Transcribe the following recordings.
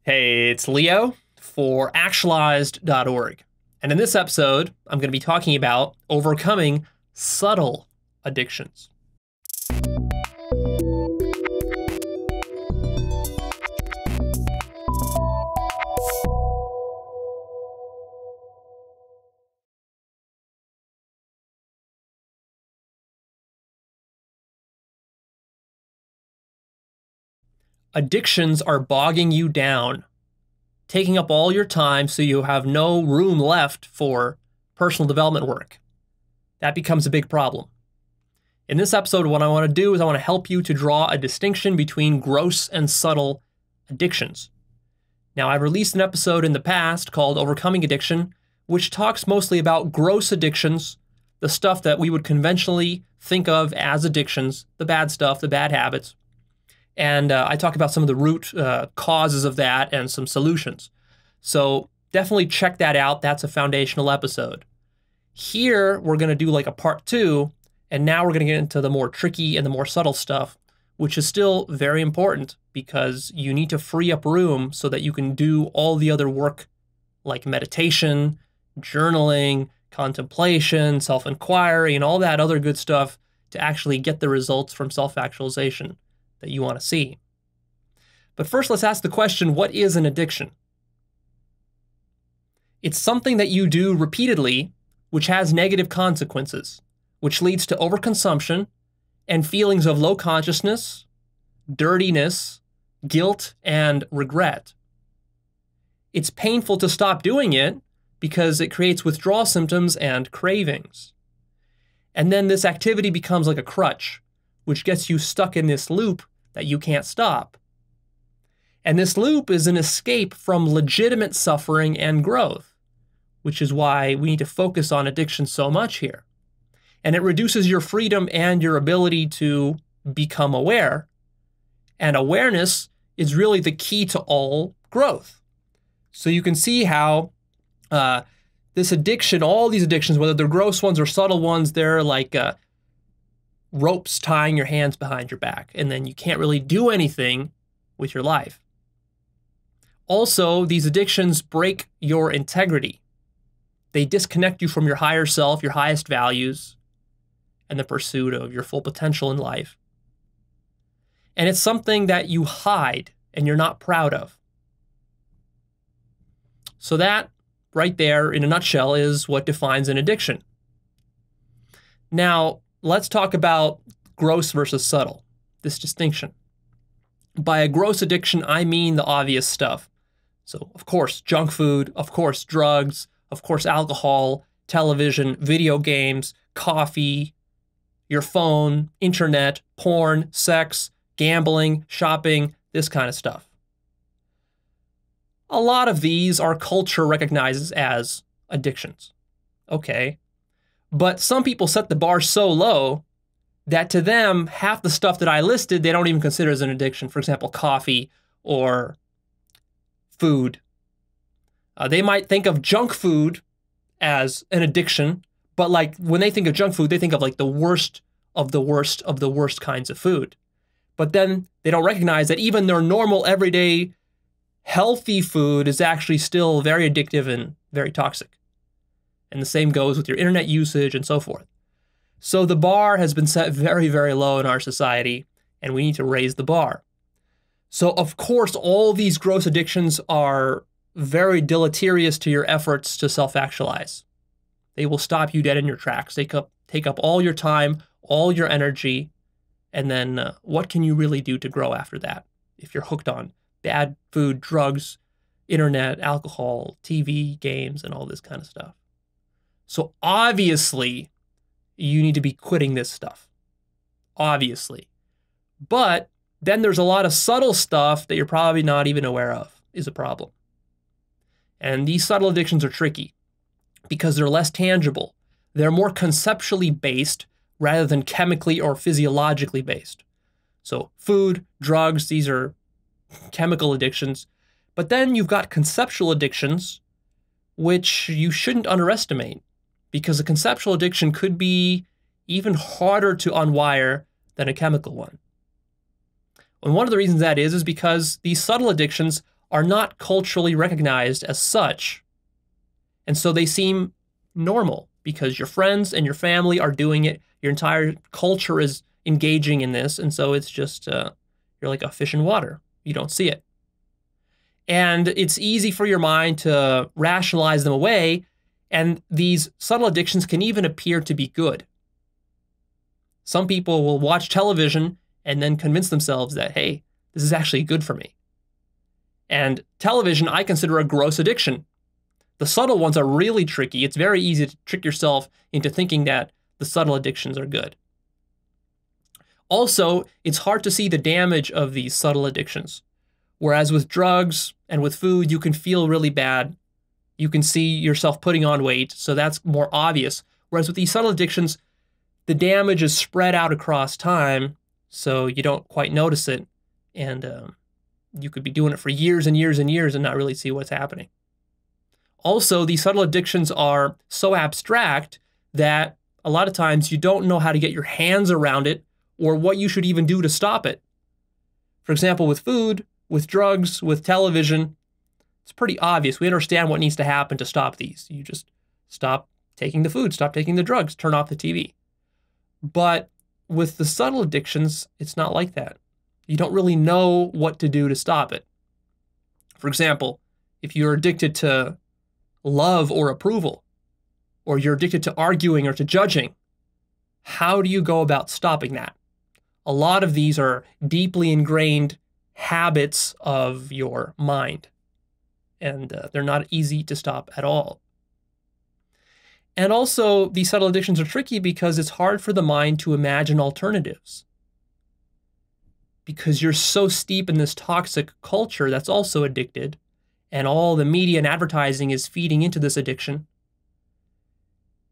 Hey, it's Leo for Actualized.org. And in this episode, I'm going to be talking about overcoming subtle addictions. Addictions are bogging you down, taking up all your time so you have no room left for personal development work. That becomes a big problem. In this episode, what I want to do is I want to help you to draw a distinction between gross and subtle addictions. Now, I've released an episode in the past called Overcoming Addiction, which talks mostly about gross addictions, the stuff that we would conventionally think of as addictions, the bad stuff, the bad habits. And I talk about some of the root causes of that and some solutions. So definitely check that out. That's a foundational episode. Here, we're going to do like a part 2, and now we're going to get into the more tricky and the more subtle stuff, which is still very important because you need to free up room so that you can do all the other work like meditation, journaling, contemplation, self-inquiry, and all that other good stuff to actually get the results from self-actualization that you want to see. But first, let's ask the question, what is an addiction? It's something that you do repeatedly, which has negative consequences, which leads to overconsumption and feelings of low consciousness, dirtiness, guilt, and regret. It's painful to stop doing it because it creates withdrawal symptoms and cravings. And then this activity becomes like a crutch, which gets you stuck in this loop that you can't stop. And this loop is an escape from legitimate suffering and growth, which is why we need to focus on addiction so much here. And it reduces your freedom and your ability to become aware. And awareness is really the key to all growth. So you can see how this addiction, all these addictions, whether they're gross ones or subtle ones, they're like ropes tying your hands behind your back, and then you can't really do anything with your life. Also, these addictions break your integrity. They disconnect you from your higher self, your highest values, and the pursuit of your full potential in life. And it's something that you hide and you're not proud of. So that right there, in a nutshell, is what defines an addiction. Now, let's talk about gross versus subtle, this distinction. By a gross addiction, I mean the obvious stuff. So, of course, junk food, of course, drugs, of course, alcohol, television, video games, coffee, your phone, internet, porn, sex, gambling, shopping, this kind of stuff. A lot of these our culture recognizes as addictions. Okay. But some people set the bar so low that to them, half the stuff that I listed, they don't even consider as an addiction. For example, coffee or food. They might think of junk food as an addiction, but like when they think of junk food, they think of like the worst of the worst of the worst kinds of food. But then they don't recognize that even their normal, everyday, healthy food is actually still very addictive and very toxic. And the same goes with your internet usage and so forth. So the bar has been set very, very low in our society, and we need to raise the bar. So of course, all these gross addictions are very deleterious to your efforts to self-actualize. They will stop you dead in your tracks. They take up all your time, all your energy, and then what can you really do to grow after that if you're hooked on bad food, drugs, internet, alcohol, TV, games, and all this kind of stuff? So obviously, you need to be quitting this stuff. Obviously. But then there's a lot of subtle stuff that you're probably not even aware of is a problem. And these subtle addictions are tricky because they're less tangible. They're more conceptually based rather than chemically or physiologically based. So food, drugs, these are chemical addictions. But then you've got conceptual addictions, which you shouldn't underestimate, because a conceptual addiction could be even harder to unwire than a chemical one. And one of the reasons that is because these subtle addictions are not culturally recognized as such. And so they seem normal because your friends and your family are doing it. Your entire culture is engaging in this. And so it's just, you're like a fish in water. You don't see it. And it's easy for your mind to rationalize them away. And these subtle addictions can even appear to be good. Some people will watch television and then convince themselves that, hey, this is actually good for me. And television, I consider a gross addiction. The subtle ones are really tricky. It's very easy to trick yourself into thinking that the subtle addictions are good. Also, it's hard to see the damage of these subtle addictions. Whereas with drugs and with food, you can feel really bad. You can see yourself putting on weight, so that's more obvious. Whereas with these subtle addictions, the damage is spread out across time, so you don't quite notice it. And you could be doing it for years and years and years and not really see what's happening. Also, these subtle addictions are so abstract that a lot of times you don't know how to get your hands around it or what you should even do to stop it. For example, with food, with drugs, with television, it's pretty obvious. We understand what needs to happen to stop these. You just stop taking the food, stop taking the drugs, turn off the TV. But with the subtle addictions, it's not like that. You don't really know what to do to stop it. For example, if you're addicted to love or approval, or you're addicted to arguing or to judging, how do you go about stopping that? A lot of these are deeply ingrained habits of your mind, and they're not easy to stop at all. And also, these subtle addictions are tricky because it's hard for the mind to imagine alternatives. Because you're so steep in this toxic culture that's also addicted, and all the media and advertising is feeding into this addiction,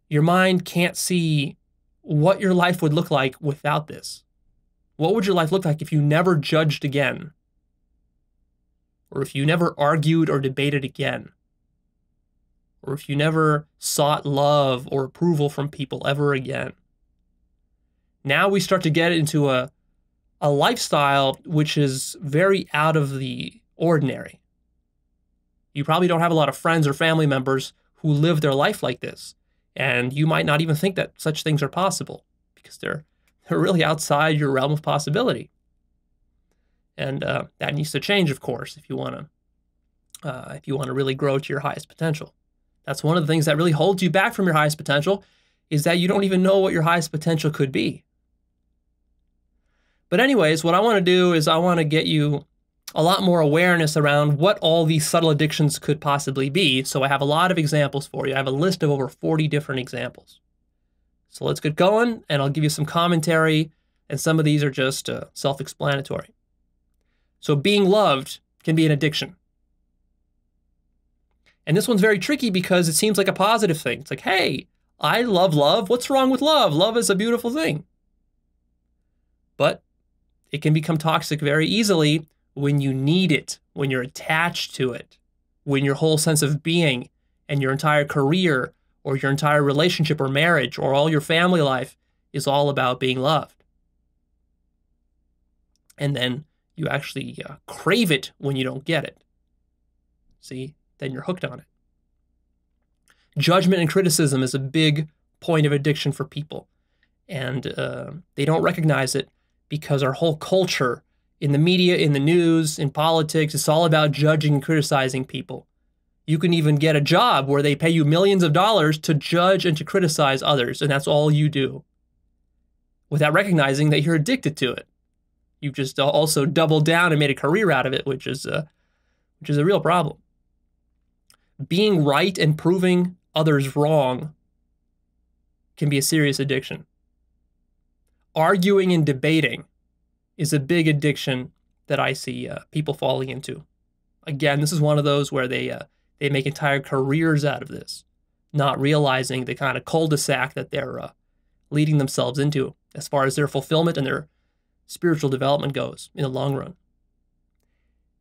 your mind can't see what your life would look like without this. What would your life look like if you never judged again? Or if you never argued or debated again? Or if you never sought love or approval from people ever again? Now we start to get into a lifestyle which is very out of the ordinary. You probably don't have a lot of friends or family members who live their life like this. And you might not even think that such things are possible because they're really outside your realm of possibility. And that needs to change, of course, if you want to really grow to your highest potential. That's one of the things that really holds you back from your highest potential, is that you don't even know what your highest potential could be. But anyways, what I want to do is I want to get you a lot more awareness around what all these subtle addictions could possibly be. So I have a lot of examples for you. I have a list of over 40 different examples. So let's get going, and I'll give you some commentary, and some of these are just self-explanatory. So being loved can be an addiction. And this one's very tricky because it seems like a positive thing. It's like, hey, I love love. What's wrong with love? Love is a beautiful thing. But it can become toxic very easily when you need it, when you're attached to it, when your whole sense of being and your entire career or your entire relationship or marriage or all your family life is all about being loved. And then you actually crave it when you don't get it. See, then you're hooked on it. Judgment and criticism is a big point of addiction for people. And they don't recognize it because our whole culture in the media, in the news, in politics, it's all about judging and criticizing people. You can even get a job where they pay you millions of dollars to judge and to criticize others, and that's all you do, without recognizing that you're addicted to it. You've just also doubled down and made a career out of it, which is a real problem. Being right and proving others wrong can be a serious addiction. Arguing and debating is a big addiction that I see people falling into. Again, this is one of those where they make entire careers out of this, not realizing the kind of cul-de-sac that they're leading themselves into as far as their fulfillment and their spiritual development goes in the long run.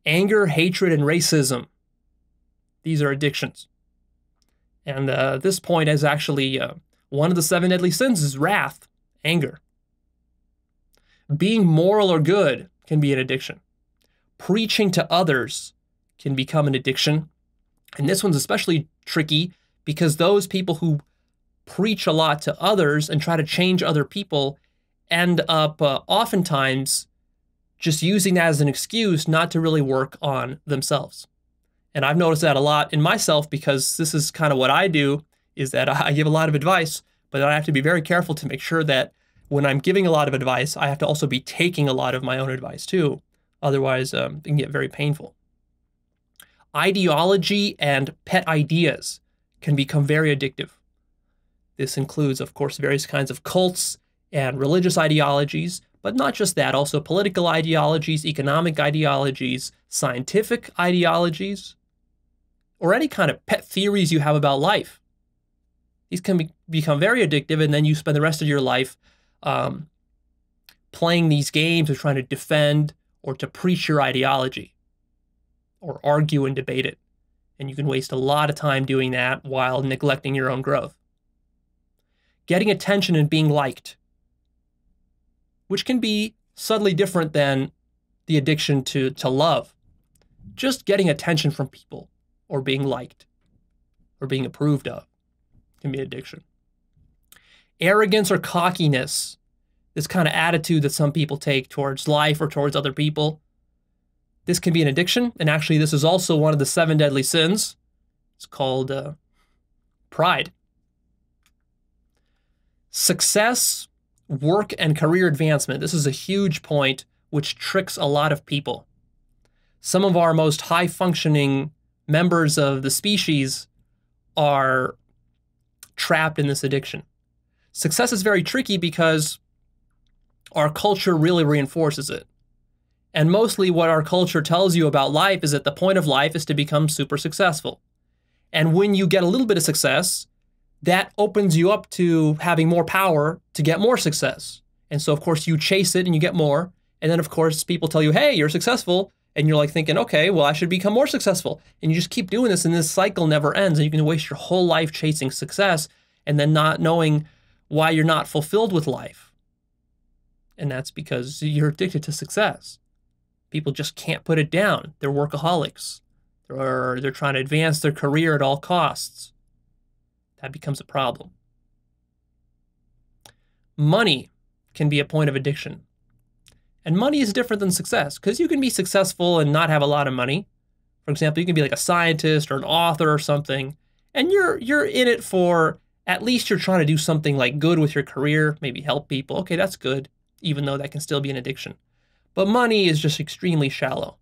Anger, hatred, and racism. These are addictions. And this point is actually one of the 7 deadly sins is wrath, anger. Being moral or good can be an addiction. Preaching to others can become an addiction. And this one's especially tricky because those people who preach a lot to others and try to change other people end up oftentimes just using that as an excuse not to really work on themselves. And I've noticed that a lot in myself because this is kind of what I do, is that I give a lot of advice, but I have to be very careful to make sure that when I'm giving a lot of advice, I have to also be taking a lot of my own advice too. Otherwise, it can get very painful. Ideology and pet ideas can become very addictive. This includes, of course, various kinds of cults and religious ideologies, but not just that, also political ideologies, economic ideologies, scientific ideologies, or any kind of pet theories you have about life. These can become very addictive, and then you spend the rest of your life playing these games or trying to defend or to preach your ideology or argue and debate it. And you can waste a lot of time doing that while neglecting your own growth. Getting attention and being liked, which can be subtly different than the addiction to love. Just getting attention from people or being liked or being approved of can be an addiction. Arrogance or cockiness, this kind of attitude that some people take towards life or towards other people, this can be an addiction. And actually, this is also one of the 7 deadly sins. It's called pride. Success, work, and career advancement. This is a huge point which tricks a lot of people. Some of our most high-functioning members of the species are trapped in this addiction. Success is very tricky because our culture really reinforces it. And mostly what our culture tells you about life is that the point of life is to become super successful. And when you get a little bit of success, that opens you up to having more power to get more success. And so, of course, you chase it and you get more. And then, of course, people tell you, hey, you're successful. And you're like thinking, okay, well, I should become more successful. And you just keep doing this, and this cycle never ends. And you can waste your whole life chasing success and then not knowing why you're not fulfilled with life. And that's because you're addicted to success. People just can't put it down. They're workaholics. They're trying to advance their career at all costs. That becomes a problem. Money can be a point of addiction. And money is different than success because you can be successful and not have a lot of money. For example, you can be like a scientist or an author or something, and you're in it for, at least you're trying to do something like good with your career, maybe help people. Okay, that's good, even though that can still be an addiction. But money is just extremely shallow.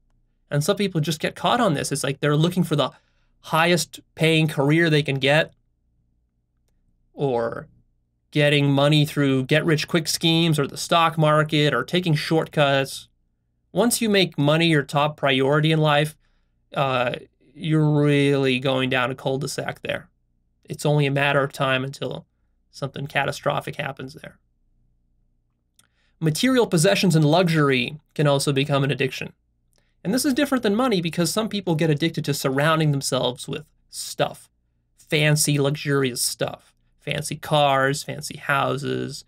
And some people just get caught on this. It's like they're looking for the highest paying career they can get, or getting money through get-rich-quick schemes or the stock market or taking shortcuts. Once you make money your top priority in life, you're really going down a cul-de-sac there. It's only a matter of time until something catastrophic happens there. Material possessions and luxury can also become an addiction. And this is different than money because some people get addicted to surrounding themselves with stuff, fancy, luxurious stuff. Fancy cars, fancy houses.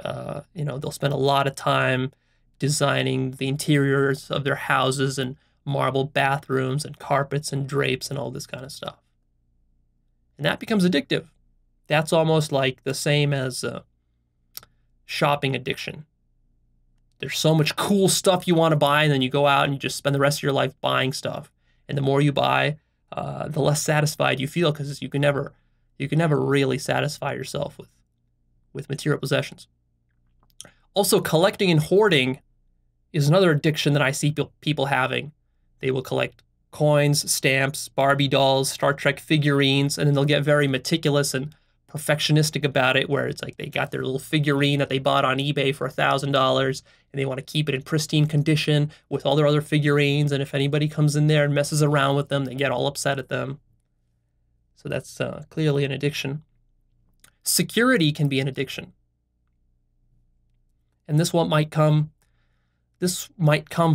They'll spend a lot of time designing the interiors of their houses and marble bathrooms and carpets and drapes and all this kind of stuff. And that becomes addictive. That's almost like the same as shopping addiction. There's so much cool stuff you want to buy, and then you go out and you just spend the rest of your life buying stuff. And the more you buy, the less satisfied you feel because you can never really satisfy yourself with material possessions. Also, collecting and hoarding is another addiction that I see people having. They will collect coins, stamps, Barbie dolls, Star Trek figurines, and then they'll get very meticulous and perfectionistic about it, where it's like they got their little figurine that they bought on eBay for $1,000, and they want to keep it in pristine condition with all their other figurines, and if anybody comes in there and messes around with them, they get all upset at them. So that's clearly an addiction. Security can be an addiction. And this might come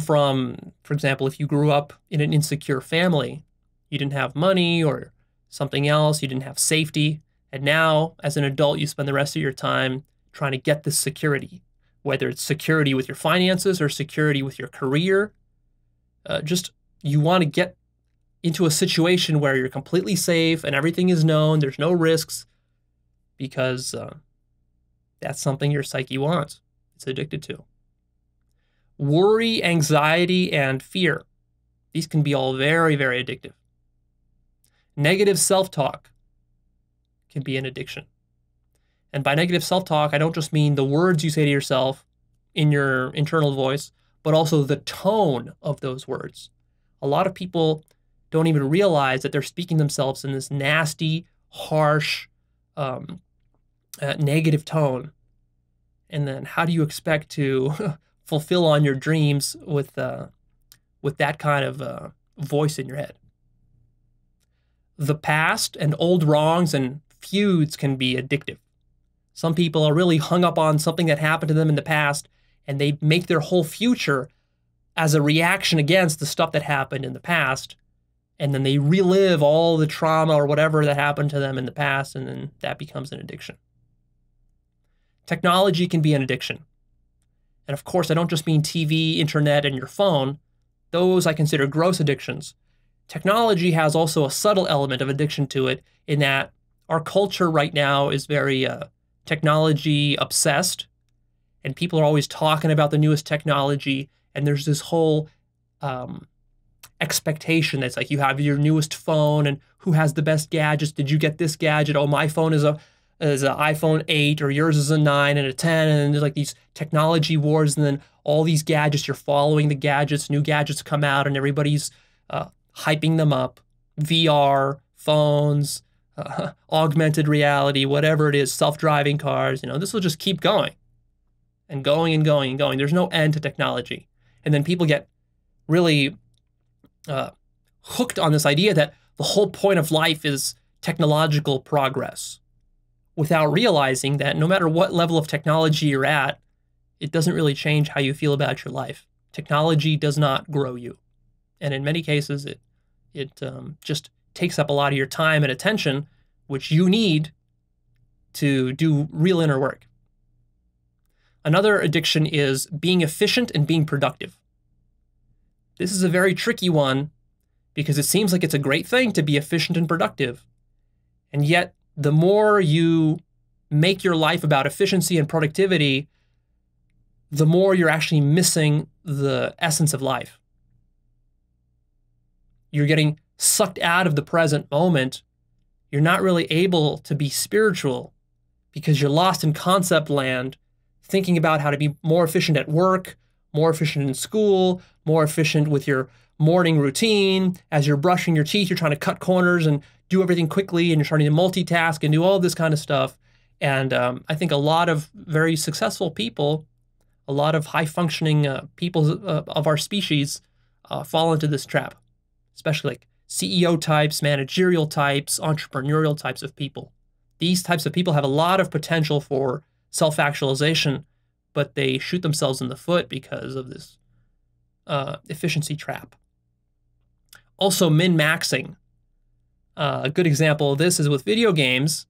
from, for example, if you grew up in an insecure family, you didn't have money or something else, you didn't have safety, and now as an adult you spend the rest of your time trying to get this security, whether it's security with your finances or security with your career. You want to get into a situation where you're completely safe and everything is known, there's no risks, because that's something your psyche wants. It's addicted to. Worry, anxiety, and fear. These can be all very, very addictive. Negative self-talk can be an addiction. And by negative self-talk, I don't just mean the words you say to yourself in your internal voice, but also the tone of those words. A lot of people don't even realize that they're speaking themselves in this nasty, harsh, negative tone. And then how do you expect to fulfill on your dreams with that kind of voice in your head? The past and old wrongs and feuds can be addictive. Some people are really hung up on something that happened to them in the past, and they make their whole future as a reaction against the stuff that happened in the past. And then they relive all the trauma or whatever that happened to them in the past, and then that becomes an addiction. Technology can be an addiction. And of course, I don't just mean TV, internet, and your phone. Those I consider gross addictions. Technology has also a subtle element of addiction to it, in that our culture right now is very technology obsessed, and people are always talking about the newest technology, and there's this whole expectation that's like, you have your newest phone, and who has the best gadgets? Did you get this gadget? Oh, my phone is an iPhone 8, or yours is a 9 and a 10, and there's like these technology wars, and then all these gadgets, you're following the gadgets, new gadgets come out, and everybody's hyping them up. VR, phones, augmented reality, whatever it is, self-driving cars, this will just keep going and going and going and going. There's no end to technology. And then people get really hooked on this idea that the whole point of life is technological progress, without realizing that no matter what level of technology you're at, it doesn't really change how you feel about your life. Technology does not grow you. And in many cases, it just takes up a lot of your time and attention, which you need to do real inner work. Another addiction is being efficient and being productive. This is a very tricky one, because it seems like it's a great thing to be efficient and productive. And yet, the more you make your life about efficiency and productivity, the more you're actually missing the essence of life. You're getting sucked out of the present moment. You're not really able to be spiritual because you're lost in concept land, thinking about how to be more efficient at work, more efficient in school, more efficient with your morning routine. As you're brushing your teeth, you're trying to cut corners and do everything quickly, and you're trying to multitask and do all this kind of stuff. And I think a lot of very successful people, a lot of high-functioning people of our species fall into this trap, especially like CEO types, managerial types, entrepreneurial types of people. These types of people have a lot of potential for self-actualization, but they shoot themselves in the foot because of this efficiency trap. Also, min-maxing. A good example of this is with video games.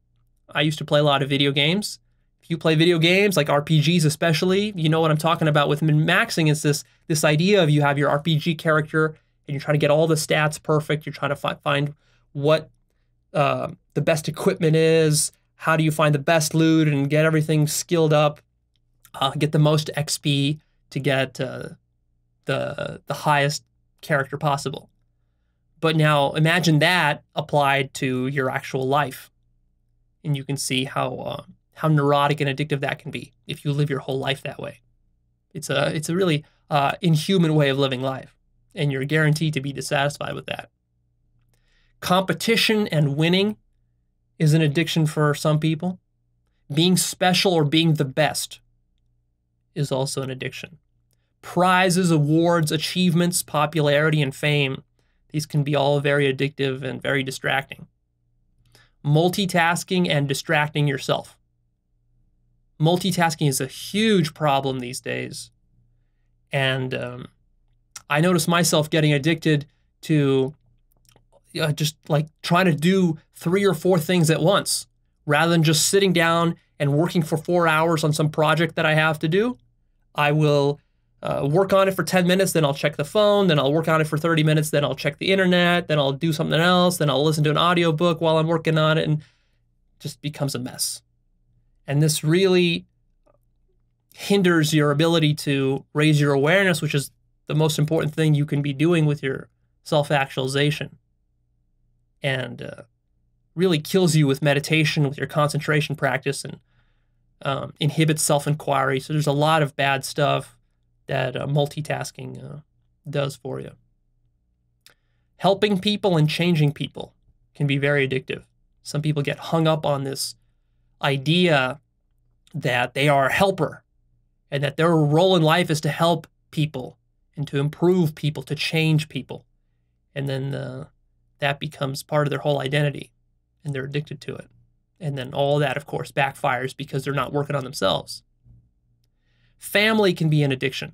I used to play a lot of video games. If you play video games, like RPGs especially, you know what I'm talking about with min-maxing. It's this idea of you have your RPG character, and you're trying to get all the stats perfect. You're trying to find what the best equipment is. How do you find the best loot and get everything skilled up? Get the most XP to get the highest character possible. But now imagine that applied to your actual life, and you can see how neurotic and addictive that can be if you live your whole life that way. It's a really inhuman way of living life, and you're guaranteed to be dissatisfied with that. Competition and winning is an addiction for some people. Being special or being the best is also an addiction. Prizes, awards, achievements, popularity, and fame, these can be all very addictive and very distracting. Multitasking and distracting yourself. Multitasking is a huge problem these days. And I notice myself getting addicted to just like trying to do 3 or 4 things at once, rather than just sitting down and working for 4 hours on some project that I have to do. I will work on it for 10 minutes, then I'll check the phone, then I'll work on it for 30 minutes, then I'll check the internet, then I'll do something else, then I'll listen to an audiobook while I'm working on it, and just becomes a mess. And this really hinders your ability to raise your awareness, which is the most important thing you can be doing with your self-actualization. And really kills you with meditation, with your concentration practice, and inhibits self-inquiry. So there's a lot of bad stuff that multitasking does for you. Helping people and changing people can be very addictive. Some people get hung up on this idea that they are a helper and that their role in life is to help people and to improve people, to change people. And then that becomes part of their whole identity, and they're addicted to it. And then all that, of course, backfires because they're not working on themselves. Family can be an addiction.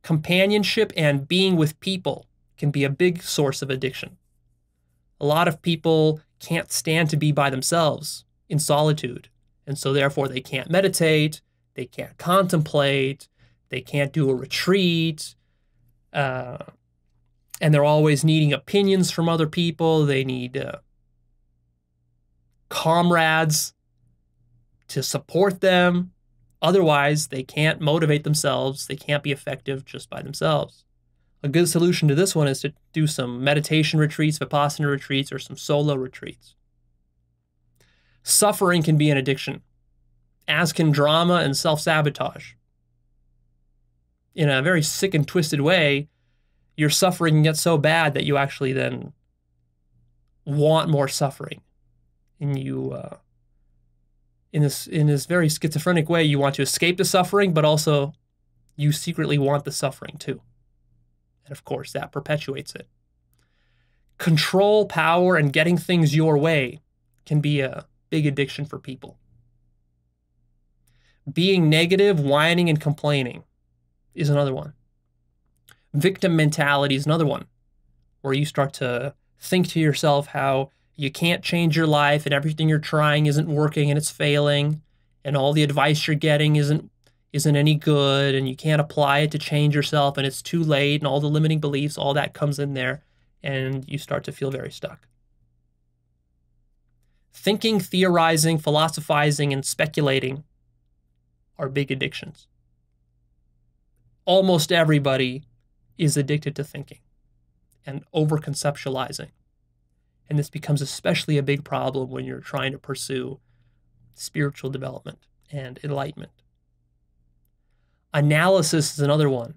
Companionship and being with people can be a big source of addiction. A lot of people can't stand to be by themselves in solitude, and so therefore they can't meditate, they can't contemplate, they can't do a retreat, and they're always needing opinions from other people. They need comrades to support them. Otherwise, they can't motivate themselves. They can't be effective just by themselves. A good solution to this one is to do some meditation retreats, Vipassana retreats, or some solo retreats. Suffering can be an addiction, as can drama and self-sabotage. In a very sick and twisted way, your suffering can get so bad that you actually then want more suffering. And you, in this very schizophrenic way, you want to escape the suffering, but also you secretly want the suffering too. And of course, that perpetuates it. Control, power, and getting things your way can be a big addiction for people. Being negative, whining, and complaining is another one. Victim mentality is another one, where you start to think to yourself how you can't change your life and everything you're trying isn't working and it's failing, and all the advice you're getting isn't any good, and you can't apply it to change yourself, and it's too late, and all the limiting beliefs, all that comes in there, and you start to feel very stuck. Thinking, theorizing, philosophizing, and speculating are big addictions. Almost everybody is addicted to thinking and over-conceptualizing. And this becomes especially a big problem when you're trying to pursue spiritual development and enlightenment. Analysis is another one.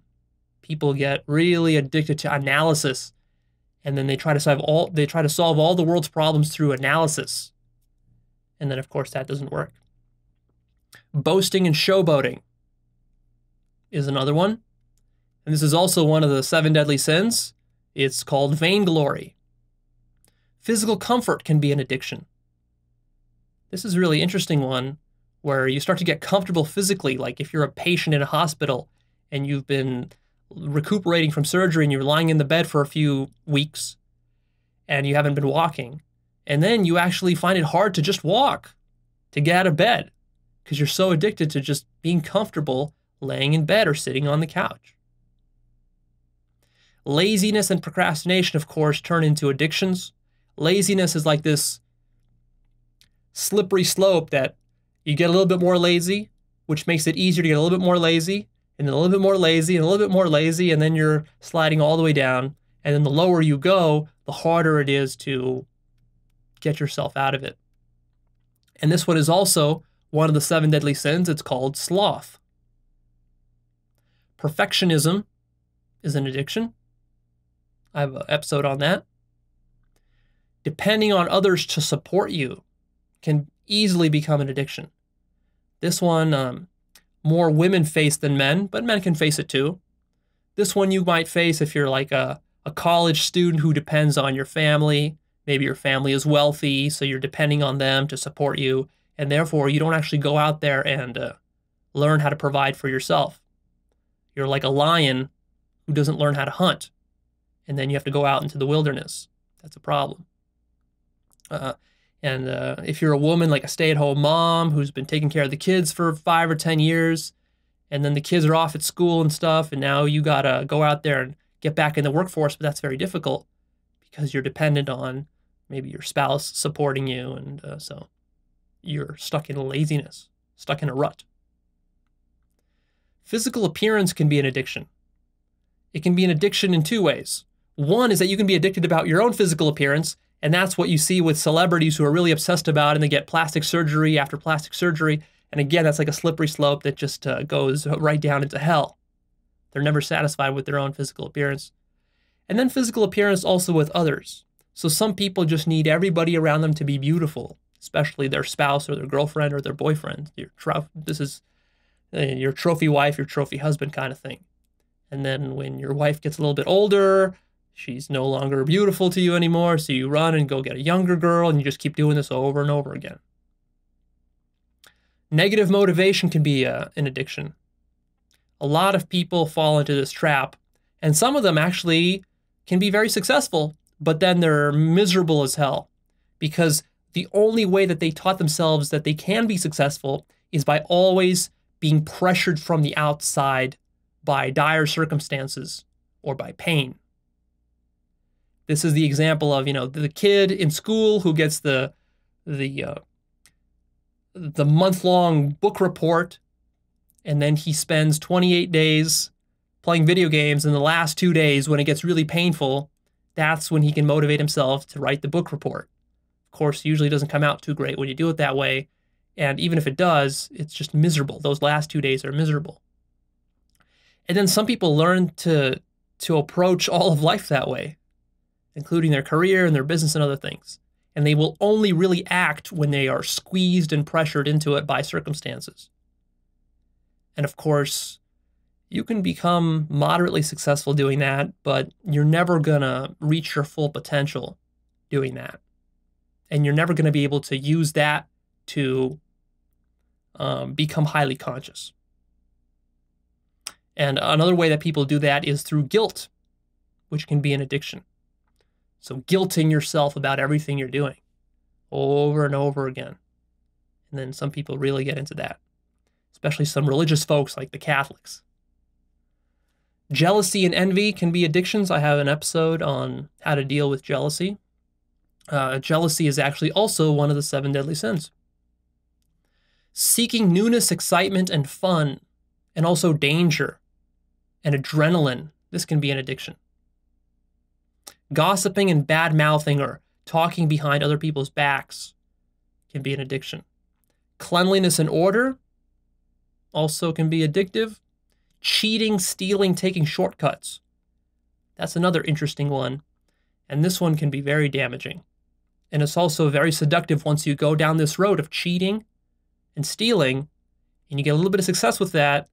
People get really addicted to analysis, and then they try to solve all the world's problems through analysis. And then, of course, that doesn't work. Boasting and showboating is another one. And this is also one of the 7 deadly sins. It's called vainglory. Physical comfort can be an addiction. This is a really interesting one, where you start to get comfortable physically, like if you're a patient in a hospital and you've been recuperating from surgery and you're lying in the bed for a few weeks and you haven't been walking, and then you actually find it hard to just walk, to get out of bed, because you're so addicted to just being comfortable laying in bed or sitting on the couch. Laziness and procrastination, of course, turn into addictions. Laziness is like this slippery slope that you get a little bit more lazy, which makes it easier to get a little bit more lazy, and then a little bit more lazy, and a little bit more lazy, and then you're sliding all the way down. And then the lower you go, the harder it is to get yourself out of it. And this one is also one of the 7 deadly sins. It's called sloth. Perfectionism is an addiction. I have an episode on that. Depending on others to support you can easily become an addiction. This one, more women face than men, but men can face it too. This one you might face if you're like a college student who depends on your family. Maybe your family is wealthy, so you're depending on them to support you, and therefore you don't actually go out there and learn how to provide for yourself. You're like a lion who doesn't learn how to hunt, and then you have to go out into the wilderness. That's a problem. And if you're a woman, like a stay-at-home mom who's been taking care of the kids for 5 or 10 years, and then the kids are off at school and stuff, and now you gotta go out there and get back in the workforce, but that's very difficult because you're dependent on maybe your spouse supporting you, and so you're stuck in laziness, stuck in a rut. Physical appearance can be an addiction. It can be an addiction in two ways. One is that you can be addicted about your own physical appearance, and that's what you see with celebrities who are really obsessed about, and they get plastic surgery after plastic surgery. And again, that's like a slippery slope that just goes right down into hell. They're never satisfied with their own physical appearance. And then physical appearance also with others. So some people just need everybody around them to be beautiful, especially their spouse or their girlfriend or their boyfriend. This is your trophy wife, your trophy husband kind of thing. And then when your wife gets a little bit older, she's no longer beautiful to you anymore, so you run and go get a younger girl, and you just keep doing this over and over again. Negative motivation can be an addiction. A lot of people fall into this trap, and some of them actually can be very successful, but then they're miserable as hell because the only way that they taught themselves that they can be successful is by always being pressured from the outside by dire circumstances or by pain. This is the example of, the kid in school who gets the month-long book report, and then he spends 28 days playing video games, and the last 2 days when it gets really painful, that's when he can motivate himself to write the book report. Of course, it usually doesn't come out too great when you do it that way, and even if it does, it's just miserable. Those last 2 days are miserable. And then some people learn to approach all of life that way, including their career and their business and other things. And they will only really act when they are squeezed and pressured into it by circumstances. And of course, you can become moderately successful doing that, but you're never going to reach your full potential doing that. And you're never going to be able to use that to become highly conscious. And another way that people do that is through guilt, which can be an addiction. So guilting yourself about everything you're doing over and over again. And then some people really get into that, especially some religious folks like the Catholics. Jealousy and envy can be addictions. I have an episode on how to deal with jealousy. Jealousy is actually also one of the 7 deadly sins. Seeking newness, excitement, and fun, and also danger and adrenaline, this can be an addiction. Gossiping and bad-mouthing or talking behind other people's backs can be an addiction. Cleanliness and order also can be addictive. Cheating, stealing, taking shortcuts. That's another interesting one. And this one can be very damaging. And it's also very seductive once you go down this road of cheating and stealing, and you get a little bit of success with that,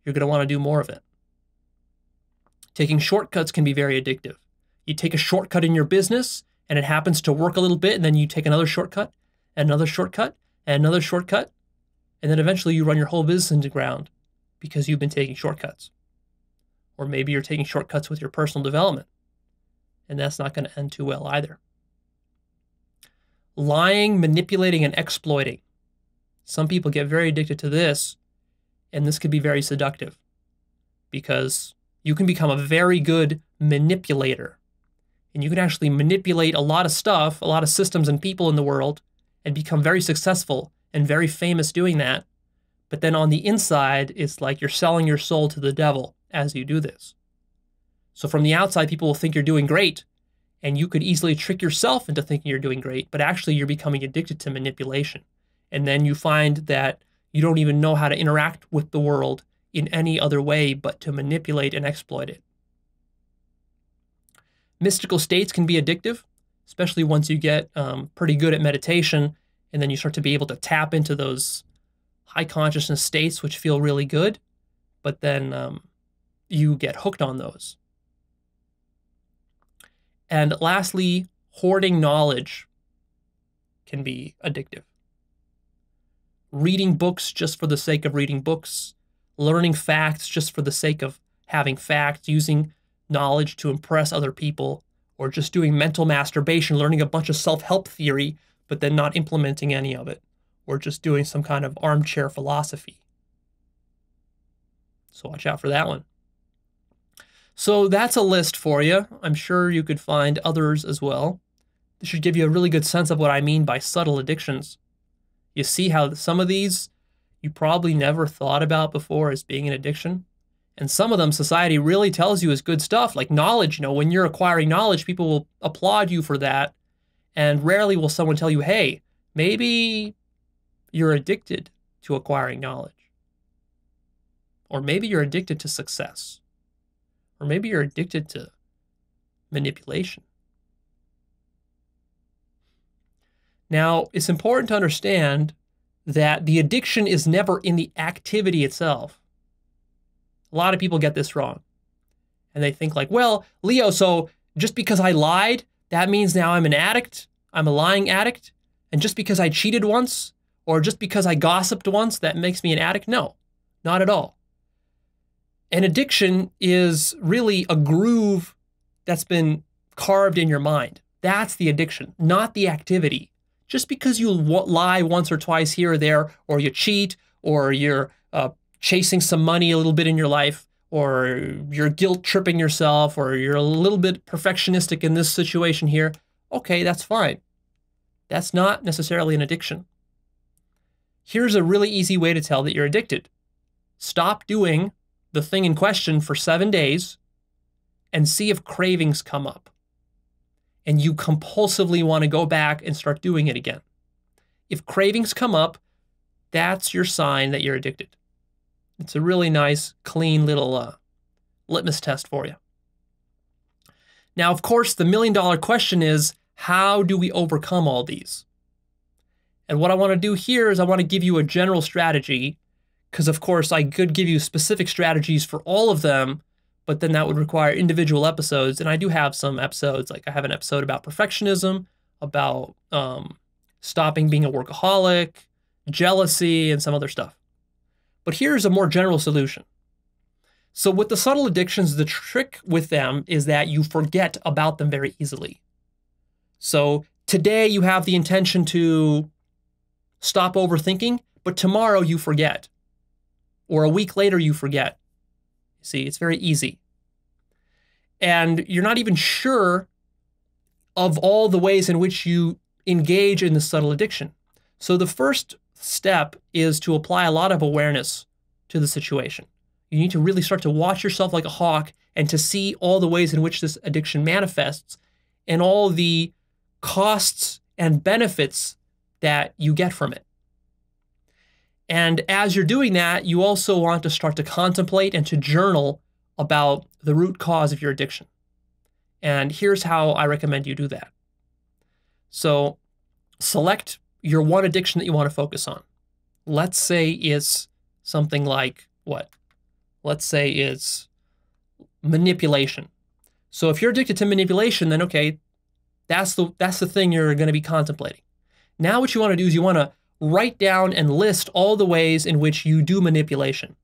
you're going to want to do more of it. Taking shortcuts can be very addictive. You take a shortcut in your business, and it happens to work a little bit, and then you take another shortcut, and another shortcut, and another shortcut, and then eventually you run your whole business into ground because you've been taking shortcuts. Or maybe you're taking shortcuts with your personal development, and that's not going to end too well either. Lying, manipulating, and exploiting. Some people get very addicted to this, and this could be very seductive because you can become a very good manipulator. And you can actually manipulate a lot of stuff, a lot of systems and people in the world, and become very successful and very famous doing that. But then on the inside, it's like you're selling your soul to the devil as you do this. So from the outside, people will think you're doing great, and you could easily trick yourself into thinking you're doing great, but actually you're becoming addicted to manipulation. And then you find that you don't even know how to interact with the world in any other way but to manipulate and exploit it. Mystical states can be addictive, especially once you get pretty good at meditation, and then you start to be able to tap into those high consciousness states which feel really good, but then you get hooked on those. And lastly, hoarding knowledge can be addictive. Reading books just for the sake of reading books, learning facts just for the sake of having facts, using knowledge to impress other people, or just doing mental masturbation, learning a bunch of self-help theory, but then not implementing any of it, or just doing some kind of armchair philosophy. So watch out for that one. So that's a list for you. I'm sure you could find others as well. This should give you a really good sense of what I mean by subtle addictions. You see how some of these you probably never thought about before as being an addiction? And some of them society really tells you is good stuff, like knowledge. You know, when you're acquiring knowledge, people will applaud you for that. And rarely will someone tell you, hey, maybe you're addicted to acquiring knowledge. Or maybe you're addicted to success. Or maybe you're addicted to manipulation. Now, it's important to understand that the addiction is never in the activity itself. A lot of people get this wrong. And they think like, well, Leo, so just because I lied, that means now I'm an addict? I'm a lying addict? And just because I cheated once, or just because I gossiped once, that makes me an addict? No, not at all. An addiction is really a groove that's been carved in your mind. That's the addiction, not the activity. Just because you lie once or twice here or there, or you cheat, or you're chasing some money a little bit in your life, or you're guilt tripping yourself, or you're a little bit perfectionistic in this situation here, okay, that's fine. That's not necessarily an addiction. Here's a really easy way to tell that you're addicted. Stop doing the thing in question for 7 days and see if cravings come up. And you compulsively want to go back and start doing it again. If cravings come up, that's your sign that you're addicted. It's a really nice, clean little litmus test for you. Now, of course, the million-dollar question is, how do we overcome all these? And what I want to do here is I want to give you a general strategy, because, of course, I could give you specific strategies for all of them, but then that would require individual episodes. And I do have some episodes, like I have an episode about perfectionism, about stopping being a workaholic, jealousy, and some other stuff. But here's a more general solution. So with the subtle addictions, the trick with them is that you forget about them very easily. So today you have the intention to stop overthinking, but tomorrow you forget. Or a week later you forget. See, it's very easy. And you're not even sure of all the ways in which you engage in the subtle addiction. So the first step is to apply a lot of awareness to the situation. You need to really start to watch yourself like a hawk and to see all the ways in which this addiction manifests and all the costs and benefits that you get from it. And as you're doing that, you also want to start to contemplate and to journal about the root cause of your addiction. And here's how I recommend you do that. So select your one addiction that you want to focus on. Let's say it's something like what? Let's say it's manipulation. So if you're addicted to manipulation, then okay, that's the thing you're going to be contemplating. Now what you want to do is you want to write down and list all the ways in which you do manipulation.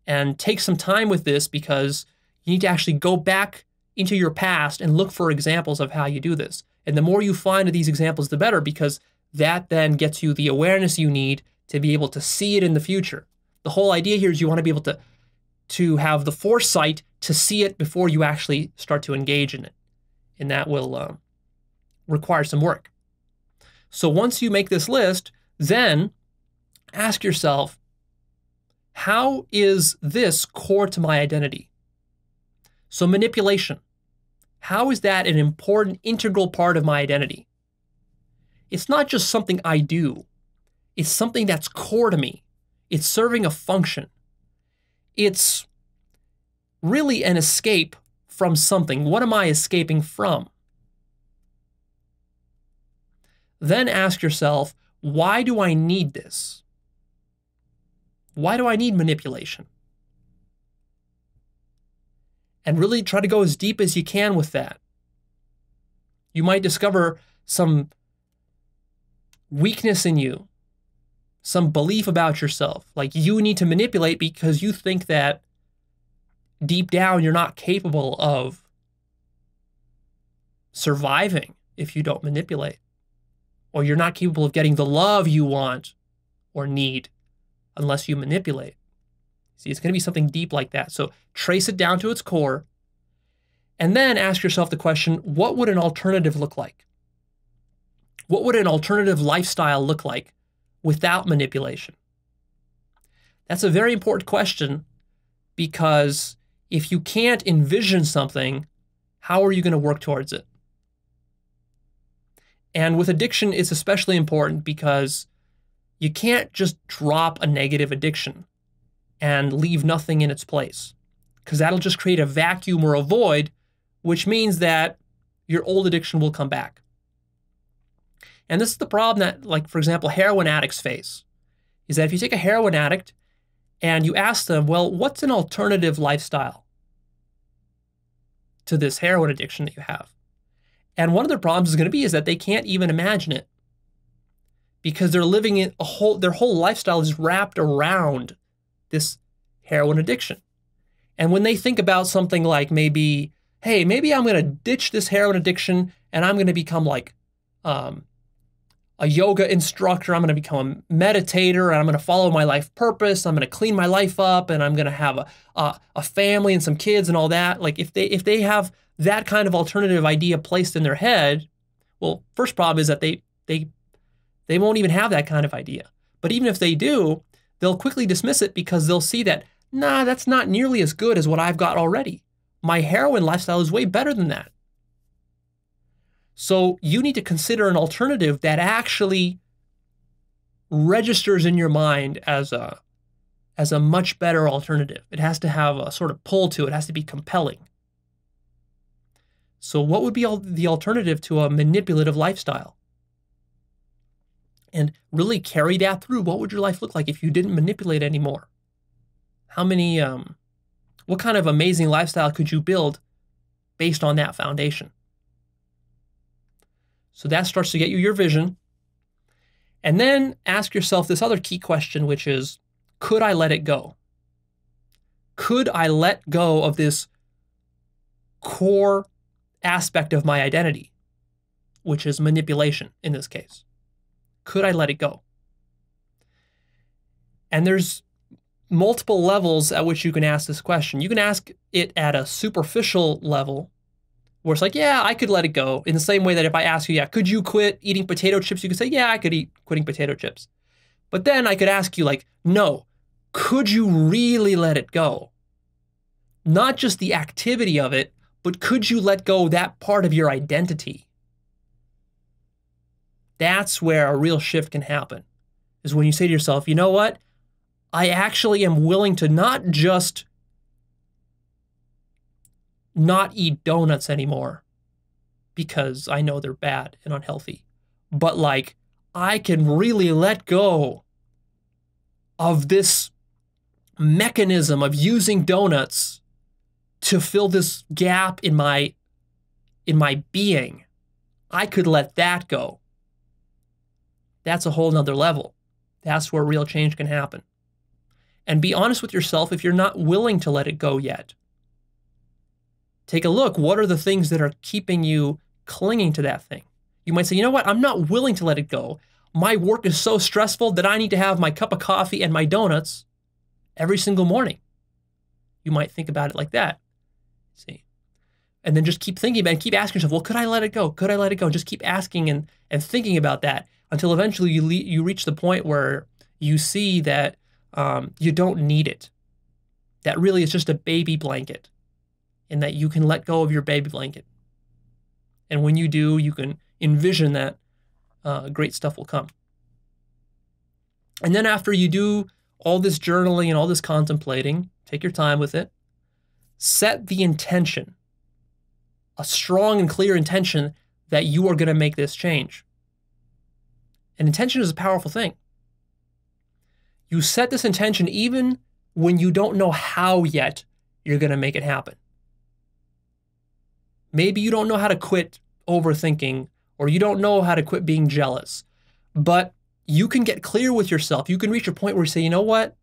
And take some time with this because you need to actually go back into your past and look for examples of how you do this. And the more you find of these examples, the better, because that then gets you the awareness you need to be able to see it in the future. The whole idea here is you want to be able to have the foresight to see it before you actually start to engage in it. And that will require some work. So once you make this list, then ask yourself, how is this core to my identity? So manipulation, how is that an important, integral part of my identity? It's not just something I do. It's something that's core to me. It's serving a function. It's really an escape from something. What am I escaping from? Then ask yourself, why do I need this? Why do I need manipulation? And really try to go as deep as you can with that. You might discover some weakness in you, some belief about yourself, like you need to manipulate because you think that deep down you're not capable of surviving if you don't manipulate, or you're not capable of getting the love you want or need unless you manipulate. See, it's going to be something deep like that. So trace it down to its core, and then ask yourself the question, what would an alternative look like? What would an alternative lifestyle look like without manipulation? That's a very important question, because if you can't envision something, how are you going to work towards it? And with addiction, it's especially important because you can't just drop a negative addiction and leave nothing in its place, because that'll just create a vacuum or a void, which means that your old addiction will come back. And this is the problem that, like, for example, heroin addicts face, is that if you take a heroin addict and you ask them, well, what's an alternative lifestyle to this heroin addiction that you have? And one of their problems is going to be is that they can't even imagine it, because they're living in their whole lifestyle is wrapped around this heroin addiction. And when they think about something like maybe, hey, maybe I'm going to ditch this heroin addiction and I'm going to become like a yoga instructor, I'm going to become a meditator, and I'm going to follow my life purpose, I'm going to clean my life up, and I'm going to have a family and some kids and all that. Like if they have that kind of alternative idea placed in their head, well, first problem is that they won't even have that kind of idea. But even if they do, they'll quickly dismiss it, because they'll see that, nah, that's not nearly as good as what I've got already. My heroin lifestyle is way better than that. So you need to consider an alternative that actually registers in your mind as a much better alternative. It has to have a sort of pull to it. It has to be compelling. So what would be the alternative to a manipulative lifestyle? And really carry that through. What would your life look like if you didn't manipulate anymore? What kind of amazing lifestyle could you build based on that foundation? So that starts to get you your vision. And then ask yourself this other key question, which is, could I let it go? Could I let go of this core aspect of my identity, which is manipulation in this case? Could I let it go? And there's multiple levels at which you can ask this question. You can ask it at a superficial level, where it's like, yeah, I could let it go. In the same way that if I ask you, yeah, could you quit eating potato chips? You could say, yeah, I could quitting potato chips. But then I could ask you, like, no, could you really let it go? Not just the activity of it, but could you let go that part of your identity? That's where a real shift can happen, is when you say to yourself, you know what? I actually am willing to not just not eat donuts anymore because I know they're bad and unhealthy, but like I can really let go of this mechanism of using donuts to fill this gap in my being. I could let that go. That's a whole nother level. That's where real change can happen. And be honest with yourself if you're not willing to let it go yet. Take a look. What are the things that are keeping you clinging to that thing? You might say, you know what? I'm not willing to let it go. My work is so stressful that I need to have my cup of coffee and my donuts every single morning. You might think about it like that. See? And then just keep thinking about it and keep asking yourself, well, could I let it go? Could I let it go? Just keep asking and thinking about that until eventually you reach the point where you see that you don't need it. That really is just a baby blanket, and that you can let go of your baby blanket. And when you do, you can envision that great stuff will come. And then after you do all this journaling and all this contemplating, take your time with it, set the intention, a strong and clear intention that you are going to make this change. And intention is a powerful thing. You set this intention even when you don't know how yet you're going to make it happen. Maybe you don't know how to quit overthinking, or you don't know how to quit being jealous, but you can get clear with yourself. You can reach a point where you say, you know what?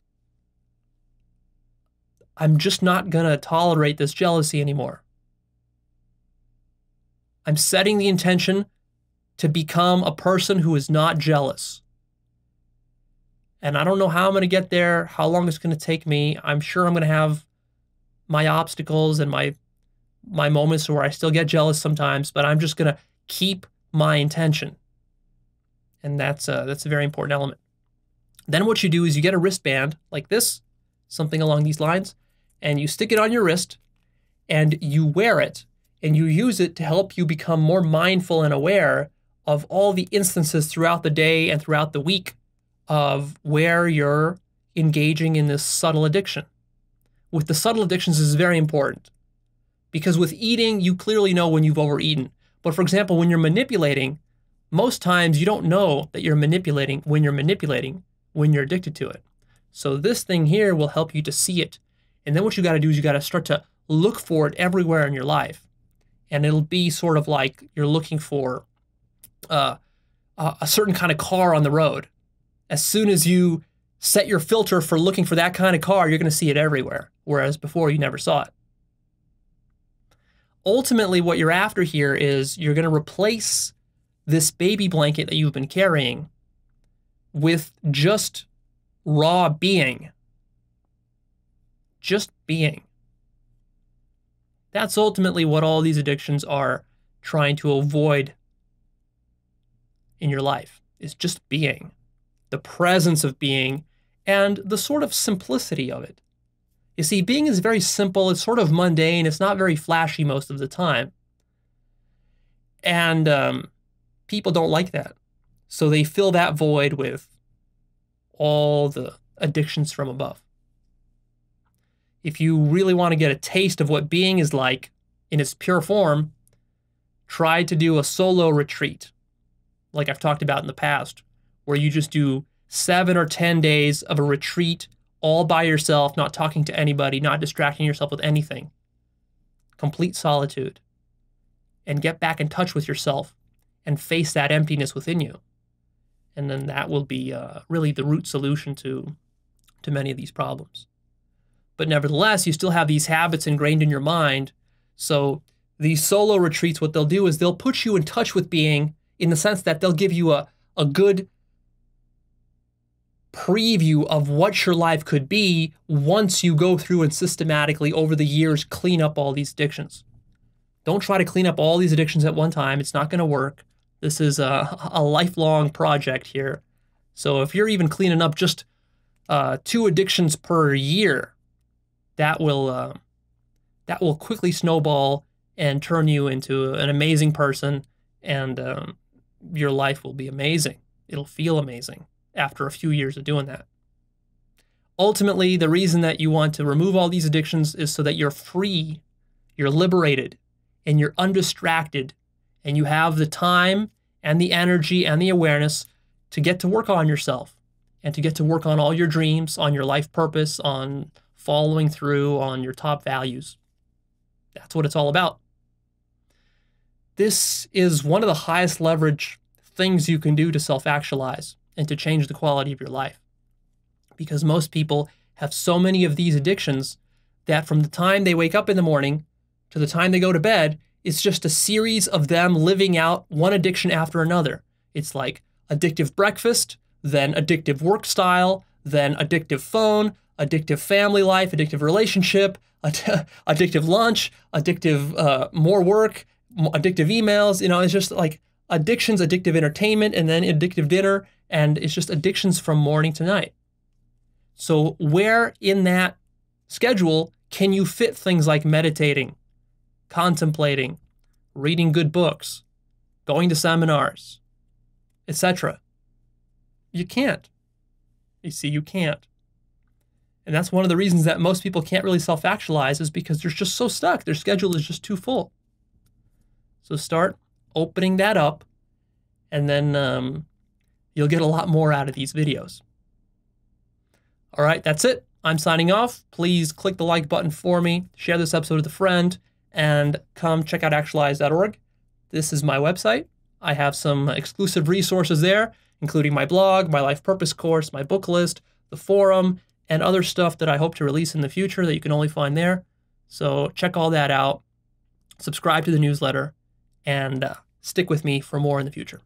I'm just not going to tolerate this jealousy anymore. I'm setting the intention to become a person who is not jealous. And I don't know how I'm going to get there, how long it's going to take me. I'm sure I'm going to have my obstacles and my moments where I still get jealous sometimes, but I'm just going to keep my intention. And that's a very important element. Then what you do is you get a wristband like this, something along these lines, and you stick it on your wrist and you wear it and you use it to help you become more mindful and aware of all the instances throughout the day and throughout the week of where you're engaging in this subtle addiction. With the subtle addictions, this is very important because with eating, you clearly know when you've overeaten. But for example, when you're manipulating, most times you don't know that you're manipulating when you're addicted to it. So this thing here will help you to see it. And then what you got to do is you got to start to look for it everywhere in your life. And it'll be sort of like you're looking for a certain kind of car on the road. As soon as you set your filter for looking for that kind of car, you're going to see it everywhere, whereas before you never saw it. Ultimately, what you're after here is you're going to replace this baby blanket that you've been carrying with just raw being. Just being. That's ultimately what all these addictions are trying to avoid in your life, is just being. The presence of being and the sort of simplicity of it. You see, being is very simple. It's sort of mundane. It's not very flashy most of the time. And people don't like that. So they fill that void with all the addictions from above. If you really want to get a taste of what being is like in its pure form, try to do a solo retreat, like I've talked about in the past, where you just do 7 or 10 days of a retreat all by yourself, not talking to anybody, not distracting yourself with anything. Complete solitude. And get back in touch with yourself and face that emptiness within you. And then that will be really the root solution to many of these problems. But nevertheless, you still have these habits ingrained in your mind. So these solo retreats, what they'll do is they'll put you in touch with being in the sense that they'll give you a good preview of what your life could be once you go through and systematically over the years clean up all these addictions. Don't try to clean up all these addictions at one time. It's not going to work. This is a lifelong project here. So if you're even cleaning up just 2 addictions per year, that will quickly snowball and turn you into an amazing person, and your life will be amazing. It'll feel amazing after a few years of doing that. Ultimately, the reason that you want to remove all these addictions is so that you're free, you're liberated, and you're undistracted, and you have the time and the energy and the awareness to get to work on yourself and to get to work on all your dreams, on your life purpose, on following through on your top values. That's what it's all about. This is one of the highest leverage things you can do to self-actualize and to change the quality of your life. Because most people have so many of these addictions that from the time they wake up in the morning to the time they go to bed, it's just a series of them living out one addiction after another. It's like addictive breakfast, then addictive work style, then addictive phone, addictive family life, addictive relationship, addictive lunch, addictive more work, addictive emails. You know, it's just like addictions, addictive entertainment, and then addictive dinner. And it's just addictions from morning to night. So where in that schedule can you fit things like meditating, contemplating, reading good books, going to seminars, etc.? You can't. You see, you can't. And that's one of the reasons that most people can't really self-actualize, is because they're just so stuck. Their schedule is just too full. So start opening that up, and then you'll get a lot more out of these videos. All right, that's it. I'm signing off. Please click the like button for me, share this episode with a friend, and come check out actualize.org. This is my website. I have some exclusive resources there, including my blog, my life purpose course, my book list, the forum, and other stuff that I hope to release in the future that you can only find there. So check all that out, subscribe to the newsletter, and stick with me for more in the future.